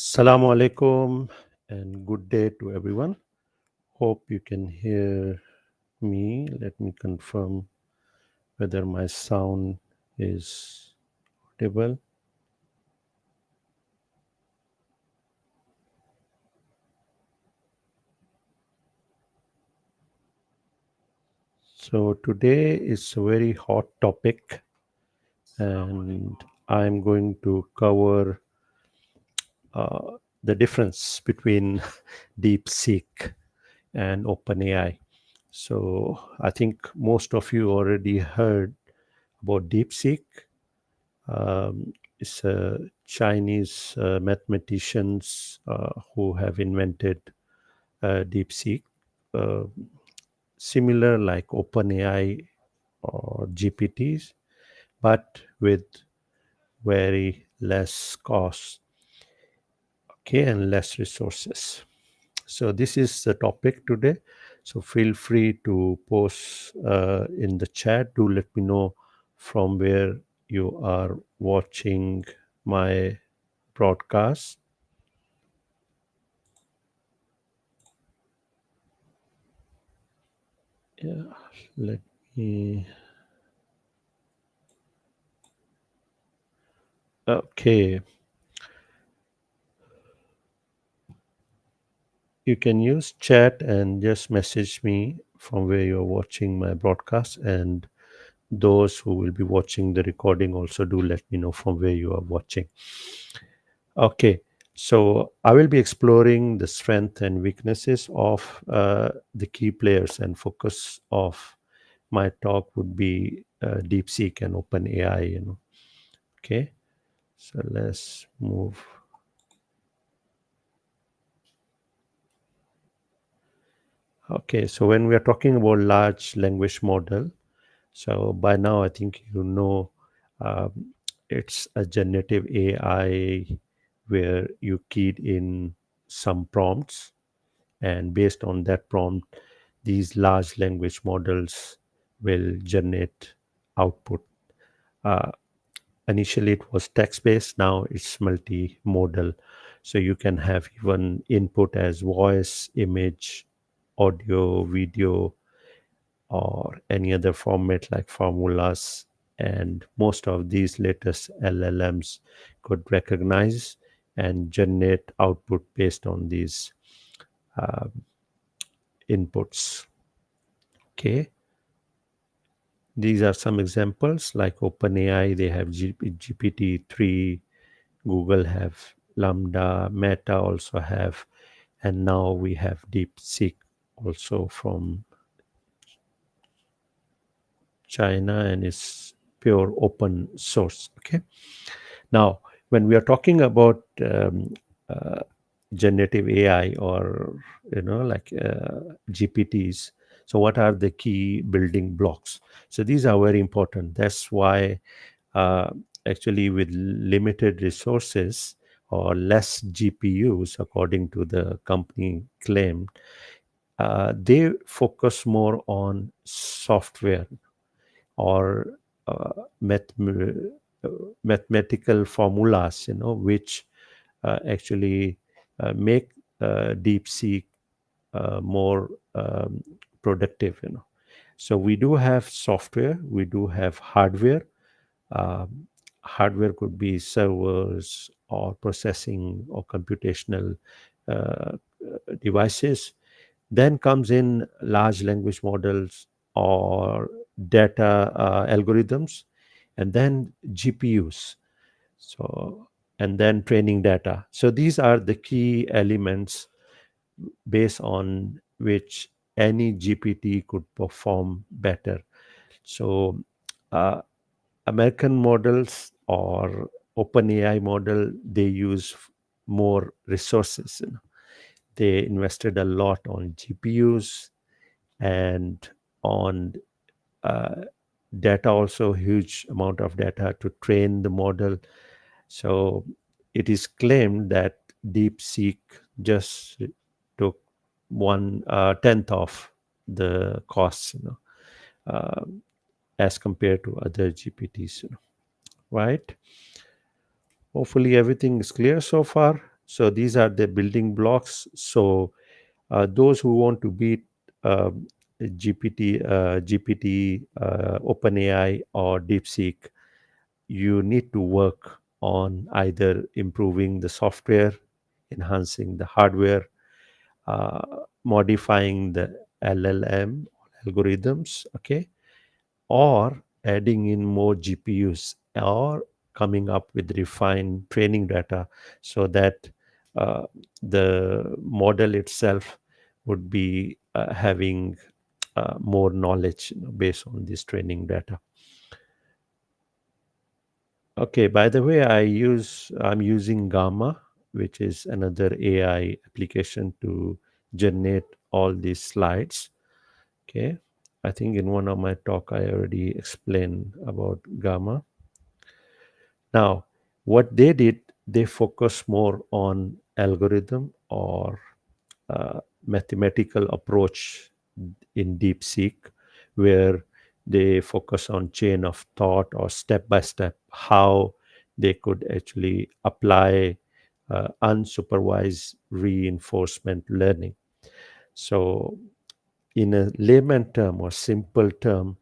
Assalamu alaikum and good day to everyone. Hope you can hear me. Let me confirm whether my sound is audible. So, today is a very hot topic, and I'm going to cover the difference between DeepSeek and OpenAI. So, I think most of you already heard about DeepSeek. It's Chinese mathematicians who have invented DeepSeek, uh, similar like OpenAI or GPTs, but with very less cost, okay, and less resources. So this is the topic today. So feel free to post in the chat. Do let me know from where you are watching my broadcast. Yeah, let me. Okay, you can use chat and just message me from where you're watching my broadcast, and those who will be watching the recording also do let me know from where you are watching. Okay, so I will be exploring the strength and weaknesses of the key players, and focus of my talk would be DeepSeek and OpenAI. Okay, so let's move. Okay, so when we are talking about large language model, so by now I think um, it's a generative AI where you keyed in some prompts, and based on that prompt, these large language models will generate output. Uh, Initially, it was text based, now it's multimodal. So you can have even input as voice, image, audio, video, or any other format like formulas. And most of these latest LLMs could recognize and generate output based on these uh, inputs. Okay, these are some examples like OpenAI, they have GPT-3, Google have Lambda, Meta also have, and now we have DeepSeek also from China, and it's pure open source. Okay. Now, when we are talking about uh, generative AI, or like GPTs, so what are the key building blocks? So these are very important. That's why uh, actually with limited resources or less GPUs, according to the company claim, they focus more on software or mathematical formulas, which actually make DeepSeek more productive. So we do have software, we do have hardware. Um, Hardware could be servers or processing or computational uh, devices. Then comes in large language models or data algorithms, and then GPUs. So, and then training data. So these are the key elements based on which any GPT could perform better. So, uh, American models or OpenAI model, they use more resources. They invested a lot on GPUs and on uh, data, also huge amount of data to train the model. So it is claimed that DeepSeek just took one tenth of the costs, uh, as compared to other GPTs, right? Hopefully everything is clear so far. So these are the building blocks. So those who want to beat GPT, OpenAI, or DeepSeek, you need to work on either improving the software, enhancing the hardware, uh, modifying the LLM algorithms, okay, or adding in more GPUs, or coming up with refined training data so that uh, the model itself would be having more knowledge, based on this training data. Okay, by the way, I'm using Gamma, which is another AI application to generate all these slides. Okay, I think in one of my talk I already explained about Gamma. Now, what they did, they focus more on algorithm or mathematical approach in DeepSeek, where they focus on chain of thought or step by step how they could actually apply unsupervised reinforcement learning. So, in a layman term or simple term,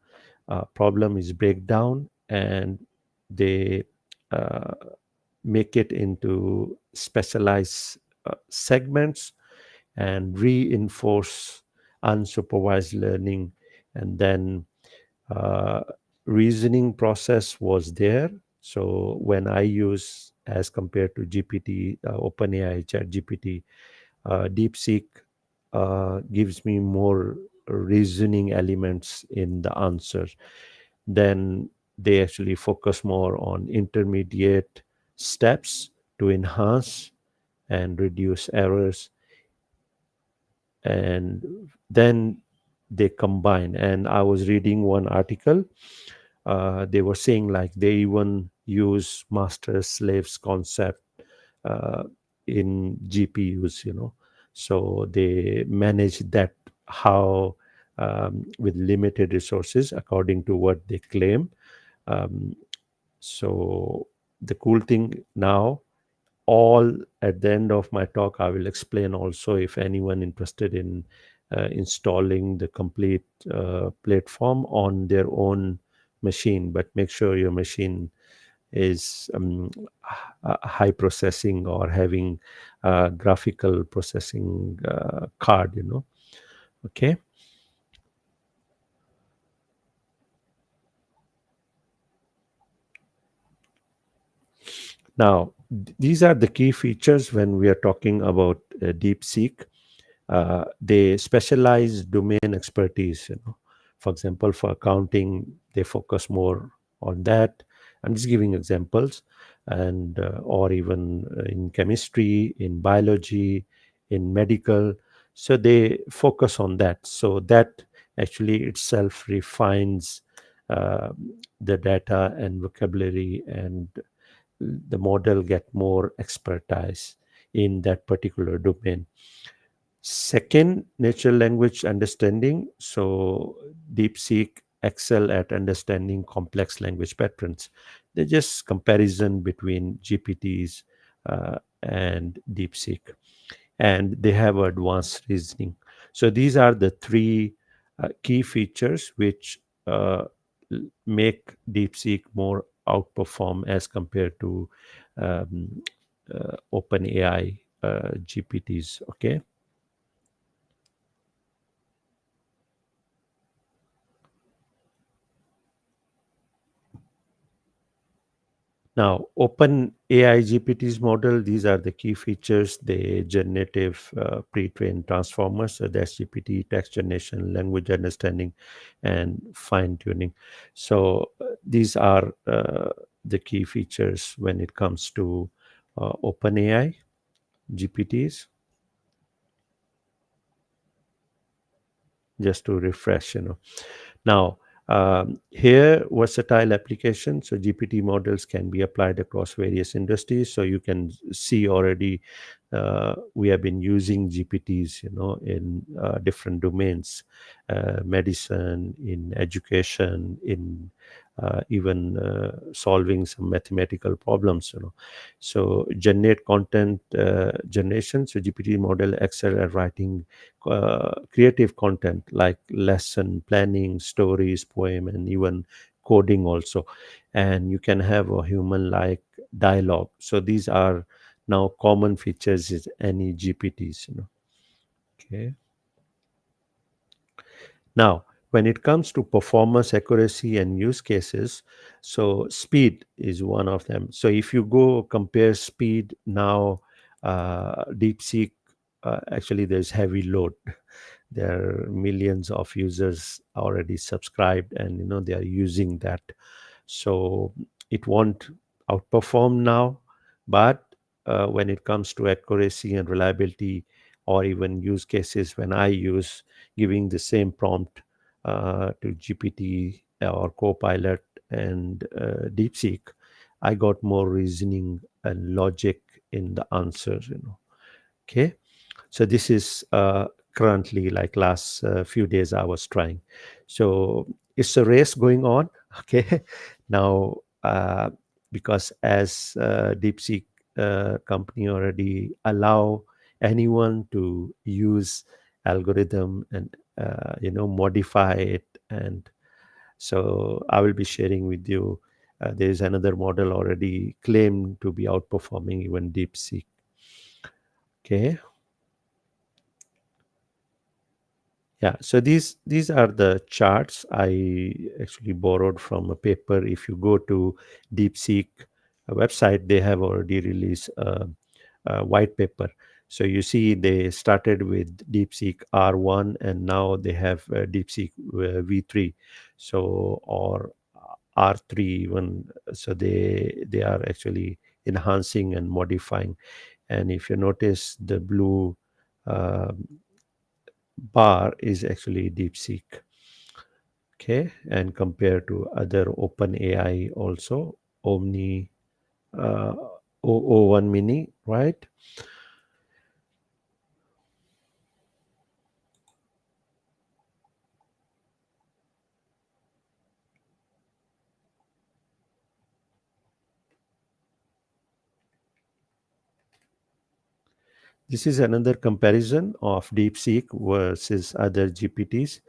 problem is breakdown, and they uh, make it into specialized segments and reinforce unsupervised learning. And then uh, reasoning process was there. So when I use, as compared to GPT, OpenAI chat GPT, DeepSeek gives me more reasoning elements in the answer. Then they actually focus more on intermediate steps to enhance and reduce errors, and then they combine. And I was reading one article, they were saying like they even use master slaves concept uh, in GPUs, so they manage that, how with limited resources according to what they claim. um, so the cool thing now, all at the end of my talk I will explain also, if anyone interested in installing the complete platform on their own machine, but make sure your machine is high processing or having graphical processing card, okay. Now these are the key features when we are talking about DeepSeek. They specialize domain expertise. For example, for accounting, they focus more on that. I'm just giving examples, and or even in chemistry, in biology, in medical. So they focus on that. So that actually itself refines uh, the data and vocabulary, and the model get more expertise in that particular domain. Second, natural language understanding. So DeepSeek excel at understanding complex language patterns. They're just comparison between GPTs and DeepSeek, and they have advanced reasoning. So these are the three key features which make DeepSeek more outperform as compared to um, OpenAI GPTs. Okay. Now, Open AI GPT's model, these are the key features. The generative pre-trained transformers, so that's GPT, text generation, language understanding, and fine tuning. So these are the key features when it comes to Open AI GPTs. Just to refresh, Now, here, versatile application. So GPT models can be applied across various industries. So you can see already we have been using GPTs, in different domains, medicine, in education, in even solving some mathematical problems, so generate content generation. So GPT model excel at writing creative content like lesson planning, stories, poem, and even coding also. And you can have a human like dialogue. So these are now common features in any GPTs. Okay. Now, when it comes to performance, accuracy, and use cases, so speed is one of them. So if you go compare speed now, DeepSeek, actually there's heavy load. There are millions of users already subscribed, and they are using that. So it won't outperform now, but when it comes to accuracy and reliability, or even use cases, when I use giving the same prompt to GPT or Copilot and DeepSeek, I got more reasoning and logic in the answers. Okay. So this is currently, like last few days I was trying. So it's a race going on. Okay. Now, because as DeepSeek company already allow anyone to use algorithm and modify it, and so I will be sharing with you. There is another model already claimed to be outperforming even DeepSeek. Okay. Yeah, so these are the charts I actually borrowed from a paper. If you go to DeepSeek website, they have already released a white paper. So you see, they started with DeepSeek R1, and now they have DeepSeek V3, so or R3 even. So they are actually enhancing and modifying. And if you notice, the blue uh, bar is actually DeepSeek. Okay, and compared to other Open AI also, Omni uh, O1 Mini, right? This is another comparison of DeepSeek versus other GPTs.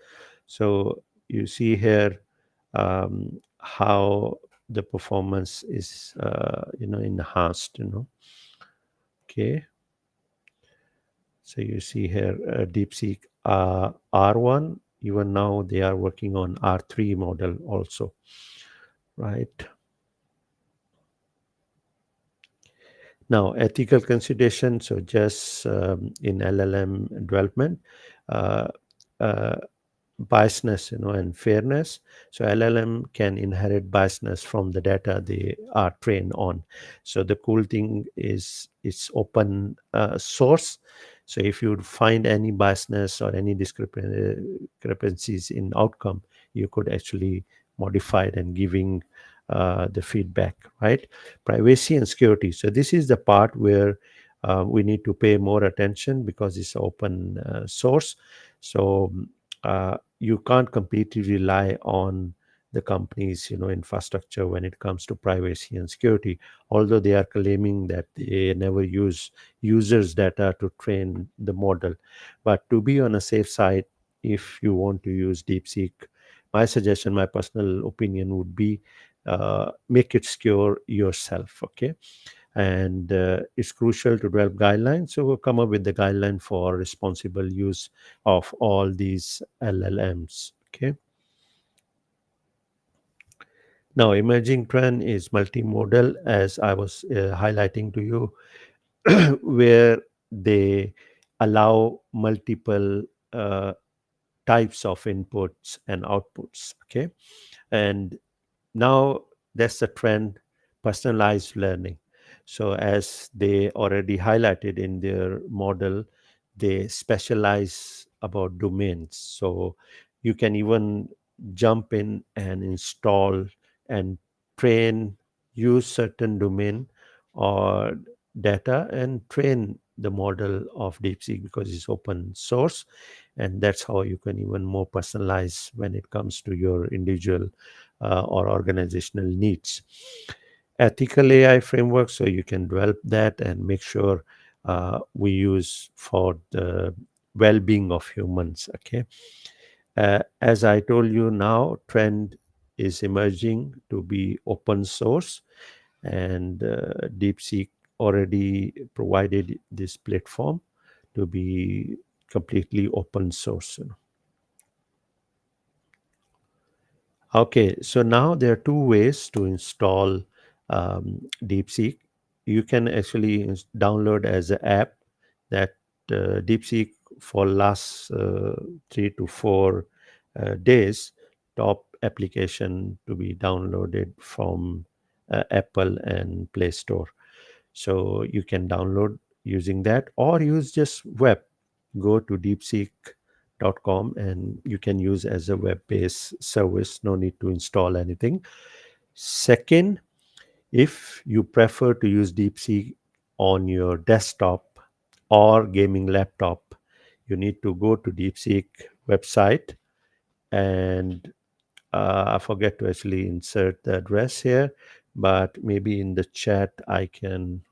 So you see here how the performance is enhanced. Okay. So you see here DeepSeek R1. Even now they are working on R3 model also, right? Now, ethical consideration. So just in LLM development, uh, uh, biasness, and fairness. So LLM can inherit biasness from the data they are trained on. So the cool thing is it's open source. So if you find any biasness or any discrepancies in outcome, you could actually modify it and giving the feedback, right? Privacy and security. So this is the part where we need to pay more attention because it's open source. So you can't completely rely on the company's infrastructure when it comes to privacy and security, although they are claiming that they never use users data to train the model. But to be on a safe side, if you want to use DeepSeek, my suggestion, my personal opinion would be make it secure yourself. Okay. And it's crucial to develop guidelines. So we'll come up with the guideline for responsible use of all these LLMs. Okay. Now, emerging trend is multimodal, as I was highlighting to you, where they allow multiple types of inputs and outputs. Okay. And now that's the trend, personalized learning. So as they already highlighted in their model, they specialize about domains. So you can even jump in and install and train, use certain domain or data and train the model of DeepSeek because it's open source. And that's how you can even more personalize when it comes to your individual or organizational needs. Ethical AI framework, so you can develop that and make sure we use for the well-being of humans. Okay, as I told you, now trend is emerging to be open source, and DeepSeek already provided this platform to be completely open source. Okay, so now there are two ways to install DeepSeek. You can actually download as an app that DeepSeek for last 3 to 4 days, top application to be downloaded from Apple and Play Store. So you can download using that or use just web. Go to deepseek.com and you can use as a web-based service. No need to install anything. Second, if you prefer to use DeepSeek on your desktop or gaming laptop, you need to go to DeepSeek website, and I forget to actually insert the address here, but maybe in the chat I can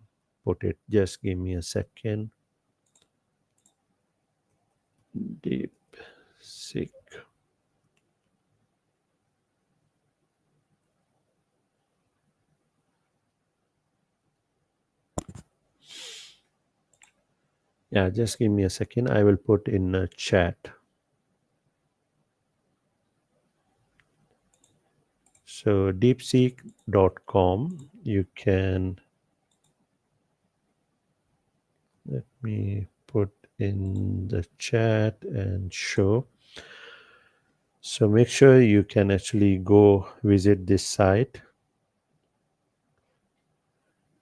put it. Just give me a second. DeepSeek. Yeah, just give me a second. I will put in a chat. So deepseek.com, you can, let me put in the chat and show. So make sure you can actually go visit this site.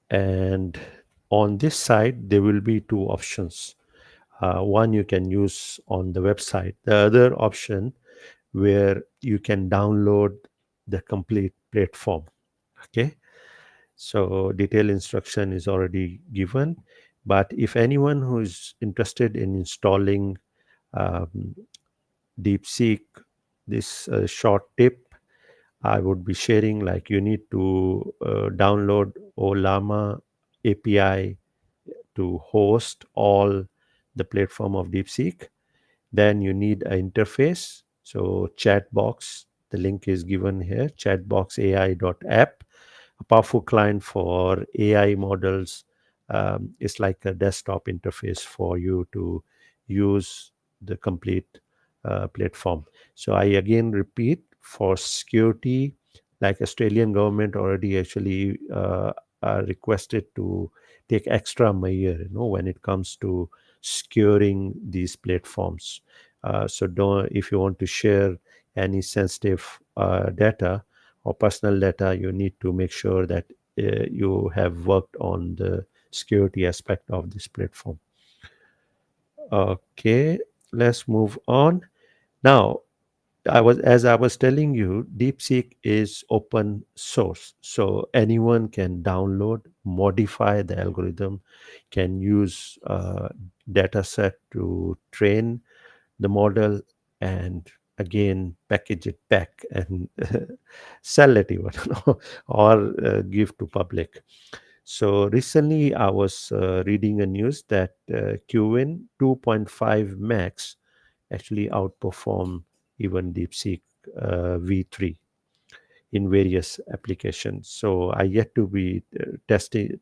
And on this site, there will be two options. One you can use on the website. The other option where you can download the complete platform. Okay, so detailed instruction is already given, but if anyone who is interested in installing um, DeepSeek, this short tip I would be sharing, like you need to download Olama API to host all the platform of DeepSeek. Then you need an interface. So Chatbox, the link is given here, chatboxai.app, a powerful client for AI models. It's like a desktop interface for you to use the complete platform. So I again repeat, for security, like Australian government already actually are requested to take extra measure, when it comes to securing these platforms. So don't, if you want to share any sensitive data or personal data, you need to make sure that you have worked on the security aspect of this platform. Okay, let's move on. Now, as I was telling you, DeepSeek is open source, so anyone can download, modify the algorithm, can use data set to train the model, and again package it back and sell it even, or give to public. So recently I was reading a news that qwin 2.5 max actually outperform even DeepSeek v3 in various applications. So I yet to be tested.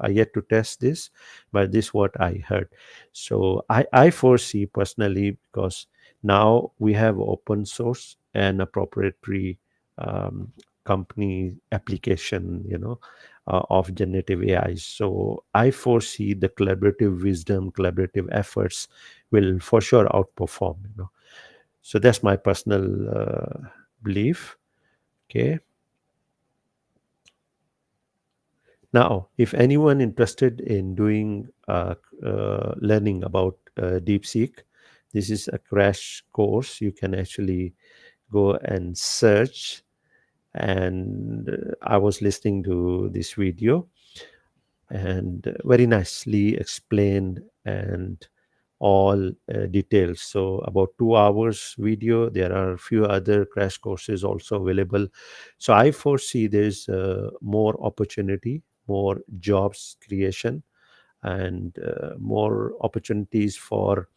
I yet to test this, but this is what I heard. So I foresee personally, because now we have open source and a proprietary um, company application, of generative AI. So I foresee the collaborative wisdom, collaborative efforts will for sure outperform. So that's my personal belief. Okay. Now, if anyone interested in doing learning about DeepSeek, this is a crash course. You can actually go and search. And I was listening to this video, and very nicely explained and all details. So about 2 hours video. There are a few other crash courses also available. So I foresee there's more opportunity, more jobs creation, and more opportunities for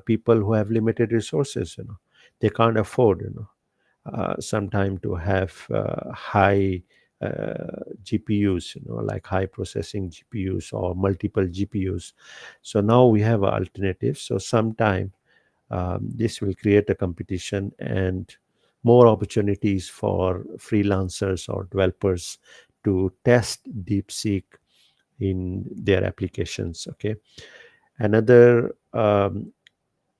people who have limited resources. They can't afford sometime to have high GPUs, like high processing GPUs or multiple GPUs. So now we have alternatives. So sometime this will create a competition and more opportunities for freelancers or developers to test DeepSeek in their applications. Okay. Another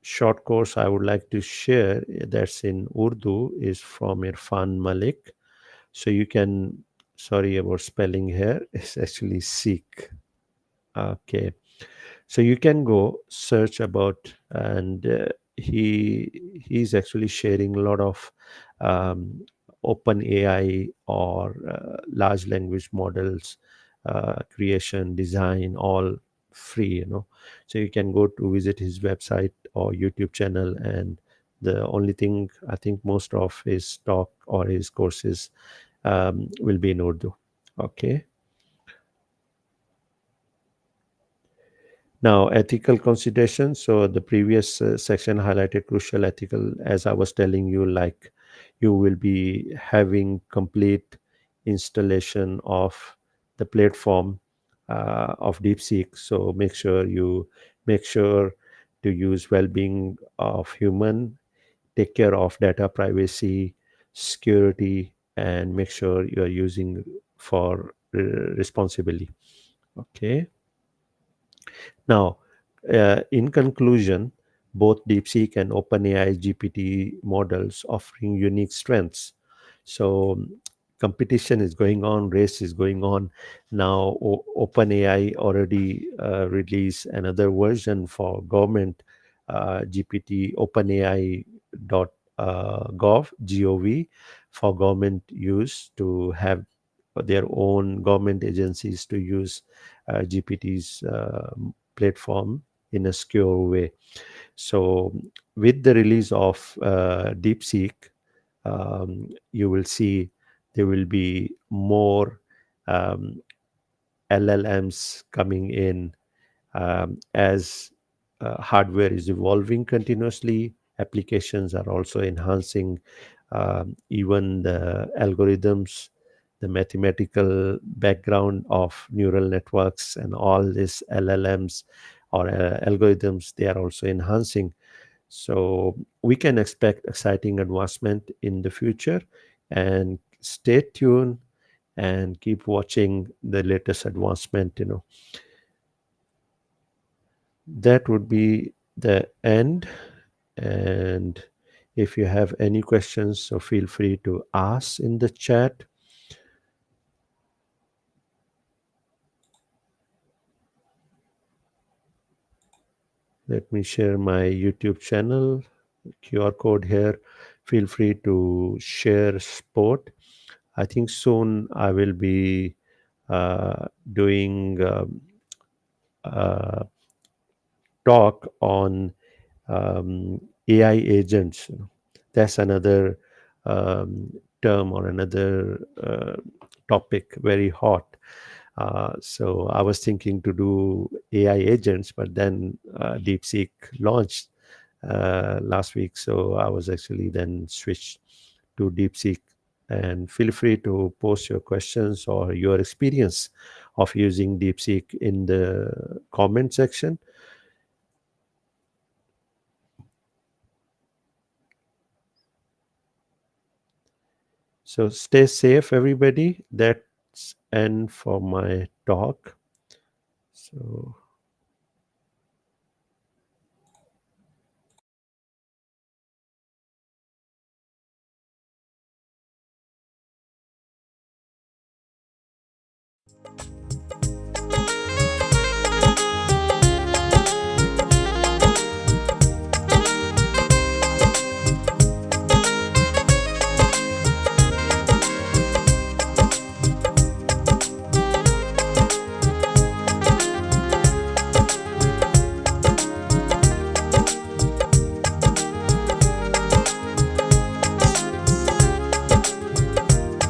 short course I would like to share that's in Urdu is from Irfan Malik. So you can, sorry about spelling here, it's actually Seek. Okay. So you can go search about, and he's actually sharing a lot of um, open AI or large language models creation, design, all free. So you can go to visit his website or YouTube channel, and the only thing I think most of his talk or his courses will be in Urdu. Okay. Now, ethical considerations. So, the previous section highlighted crucial ethical, as I was telling you, like you will be having complete installation of the platform of DeepSeek. So, make sure to use well-being of human, take care of data privacy, security, and make sure you are using for responsibly. Okay. Now, in conclusion, both DeepSeek and OpenAI GPT models offering unique strengths. So, competition is going on, race is going on. Now, OpenAI already released another version for government GPT, OpenAI dot gov for government use to have their own government agencies to use GPT's platform in a secure way. So, with the release of DeepSeek, you will see there will be more um, LLMs coming in as hardware is evolving continuously. Applications are also enhancing even the algorithms, the mathematical background of neural networks, and all these LLMs or algorithms, they are also enhancing. So we can expect exciting advancement in the future, and stay tuned and keep watching the latest advancement. That would be the end. And if you have any questions, so feel free to ask in the chat. Let me share my YouTube channel QR code here. Feel free to share support. I think soon I will be doing a talk on AI agents. That's another term or another topic very hot. So I was thinking to do AI agents, but then DeepSeek launched last week. So I was actually then switched to DeepSeek. And feel free to post your questions or your experience of using DeepSeek in the comment section. So stay safe, everybody. That's end for my talk. So